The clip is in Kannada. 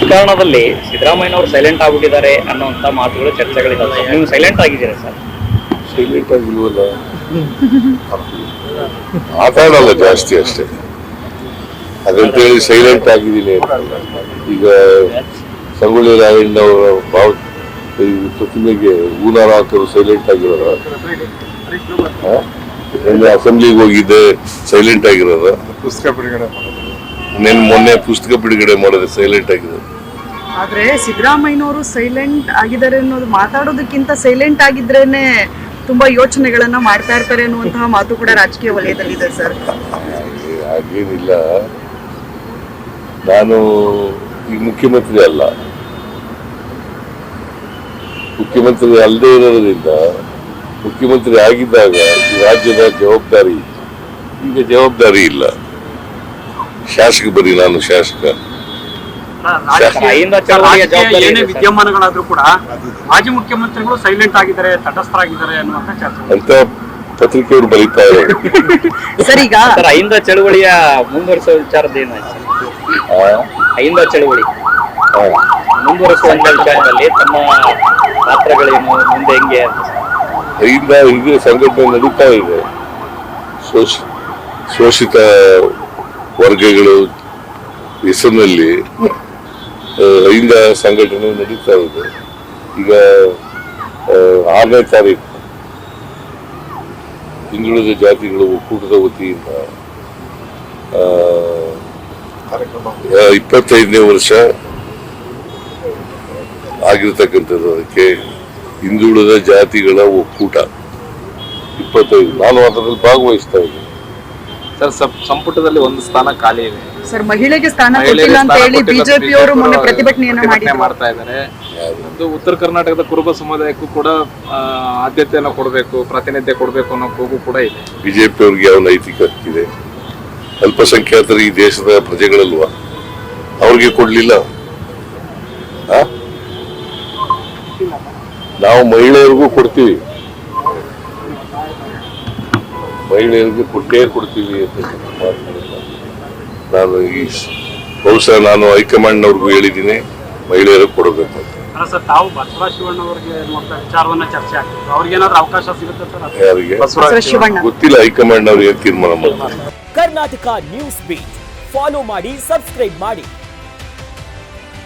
ರಾಜಕಾರಣದಲ್ಲಿ ಸಿದ್ದರಾಮಯ್ಯನವರು ಸೈಲೆಂಟ್ ಆಗ್ಬಿಟ್ಟಿದ್ದಾರೆ ಅನ್ನೋಂಥ ಮಾತುಗಳು ಚರ್ಚೆಗಳಿದ್ದಾವೆ. ನೀವು ಸೈಲೆಂಟ್ ಆಗಿದ್ದೀರಾ ಸರ್? ಸೈಲೆಂಟ್ ಆಗಿಲ್ವಲ್ಲ, ಮಾತಾಡಲ್ಲ ಜಾಸ್ತಿ ಅಷ್ಟೇ. ಹಾಗಂತೇಳಿ ಸೈಲೆಂಟ್ ಆಗಿದ್ದೀನಿ ಅಂತಲ್ಲ. ಈಗ ಸಂಗೊಳ್ಳಿ ರಾಯಣ್ಣ ಅವರ ಪ್ರತಿಮೆಗೆ ಹೂನಾರ ಹಾಕಲು ಸೈಲೆಂಟ್ ಆಗಿರೋದ, ಅಸೆಂಬ್ಲಿಗೆ ಹೋಗಿದ್ದೆ ಸೈಲೆಂಟ್ ಆಗಿರೋದ, ಪುಸ್ತಕ ಬಿಡುಗಡೆ ಮೊನ್ನೆ ಪುಸ್ತಕ ಬಿಡುಗಡೆ ಮಾಡೋದು ಸೈಲೆಂಟ್ ಆಗಿರೋದು. ಆದ್ರೆ ಸಿದ್ದರಾಮಯ್ಯನವರು ಸೈಲೆಂಟ್ ಆಗಿದ್ದಾರೆ ಅನ್ನೋದು ಮಾತಾಡೋದಕ್ಕಿಂತ ಸೈಲೆಂಟ್ ಆಗಿದ್ರೇನೆ ತುಂಬಾ ಯೋಚನೆಗಳನ್ನ ಮಾಡ್ತಾ ಇರ್ತಾರೆ ಅನ್ನುವಂತಹ ಮಾತು ಕೂಡ ರಾಜಕೀಯ ವಲಯದಲ್ಲಿದೆ ಸರ್. ಹಾಗೇನಿಲ್ಲ, ನಾನು ಈಗ ಮುಖ್ಯಮಂತ್ರಿ ಅಲ್ಲ. ಮುಖ್ಯಮಂತ್ರಿ ಅಲ್ಲದೆ ಇರೋದ್ರಿಂದ ಮುಖ್ಯಮಂತ್ರಿ ಆಗಿದ್ದಾಗ ಈ ರಾಜ್ಯದ ಜವಾಬ್ದಾರಿ, ಈಗ ಜವಾಬ್ದಾರಿ ಇಲ್ಲ. ಶಾಸಕ ಬರೀ ನಾನು ಶಾಸಕ. ಏನೇ ವಿದ್ಯಮಾನಗಳಾದ್ರೂ ಕೂಡ ಮಾಜಿ ಮುಖ್ಯಮಂತ್ರಿಗಳು ಸೈಲೆಂಟ್ ಆಗಿದ್ದಾರೆ, ತಟಸ್ಥರಾಗಿದ್ದಾರೆ ಅನ್ನುವಂತ ಚರ್ಚೆ ಅಂತ ಪತ್ರಿಕೆಯವರು ಬರೀತಾ ಇದ್ದಾರೆ. ಸರ್, ಈಗ ಅಹಿಂದ ಚಳವಳಿಯ ಮುಂದುವರಿಸುವ ವಿಚಾರದ ಏನಾಯ್ತು? ಅಹಿಂದ ಚಳವಳಿ ಮುಂದುವರಿಸುವ ವಿಚಾರದಲ್ಲಿ ತಮ್ಮ ಪಾತ್ರಗಳೇನು, ಮುಂದೆ ಹೆಂಗೆ? ಅಹಿಂದ ಹೀಗೆ ಸಂಘಟನೆ ನಡೀತಾ ಇದೆ. ಶೋಷಿತ ವರ್ಗಗಳು ಹೆಸರಿನಲ್ಲಿ ಅಹಿಂದ ಸಂಘಟನೆ ನಡೀತಾ ಇದೆ. ಈಗ 6ನೇ ತಾರೀಕು ಹಿಂದುಳಿದ ಜಾತಿಗಳು ಒಕ್ಕೂಟದ ವತಿಯಿಂದ 25ನೇ ವರ್ಷ ಆಗಿರ್ತಕ್ಕಂಥದ್ದು. ಅದಕ್ಕೆ ಹಿಂದುಳಿದ ಜಾತಿಗಳ ಒಕ್ಕೂಟ 25, ನಾನು ಅದರಲ್ಲಿ ಭಾಗವಹಿಸ್ತಾ ಇದ್ದೀನಿ. ಸರ್, ಸಂಪುಟದಲ್ಲಿ ಒಂದು ಸ್ಥಾನ ಖಾಲಿ ಇದೆ ಸರ್. ಮಹಿಳೆಗೆ ಸ್ಥಾನ ಕೊಟ್ಟಿಲ್ಲ ಅಂತ ಹೇಳಿ ಬಿಜೆಪಿ ಅವರು ಮೊನ್ನೆ ಪ್ರತಿಭಟನೆಯನ್ನ ಮಾಡ್ತಾ ಇದ್ದಾರೆ. ಉತ್ತರ ಕರ್ನಾಟಕದ ಕುರುಬ ಸಮುದಾಯಕ್ಕೂ ಕೂಡ ಆದ್ಯತೆಯನ್ನು ಕೊಡಬೇಕು, ಪ್ರಾತಿನಿಧ್ಯ ಕೊಡಬೇಕು ಅನ್ನೋ ಕೂಗು ಕೂಡ ಇದೆ. ಬಿಜೆಪಿ ಅವ್ರಿಗೆ ಯಾವ ನೈತಿಕ ಹಕ್ಕಿದೆ? ಅಲ್ಪಸಂಖ್ಯಾತರು ಈ ದೇಶದ ಪ್ರಜೆಗಳಲ್ವಾ? ಅವ್ರಿಗೆ ಕೊಡ್ಲಿಲ್ಲ. ನಾವು ಮಹಿಳೆಯರಿಗೂ ಕೊಡ್ತೀವಿ, ಮಹಿಳೆಯರಿಗೆ ಕೊಡ್ತೀವಿ ಅಂತ ನಾನು ಬಹುಶಃ ನಾನು ಹೈಕಮಾಂಡ್ನವ್ರಿಗೂ ಹೇಳಿದ್ದೀನಿ, ಮಹಿಳೆಯರಿಗೆ ಕೊಡಬೇಕು ಅಂತ. ತಾವು ಬಸವರಾಜ ಶಿವಣ್ಣ ಅವರಿಗೆ ವಿಚಾರವನ್ನ ಚರ್ಚೆ ಆಗ್ತದೆ, ಅವ್ರಿಗೆ ಏನಾದ್ರು ಅವಕಾಶ ಸಿಗುತ್ತೆ ಸರ್? ಯಾರಿಗೆ ಗೊತ್ತಿಲ್ಲ, ಹೈಕಮಾಂಡ್ ಅವ್ರು ಏನ್ ತೀರ್ಮಾನ ಮಾಡ್ತಾರೆ. ಕರ್ನಾಟಕ ನ್ಯೂಸ್ ಬೀಟ್ ಫಾಲೋ ಮಾಡಿ, ಸಬ್ಸ್ಕ್ರೈಬ್ ಮಾಡಿ.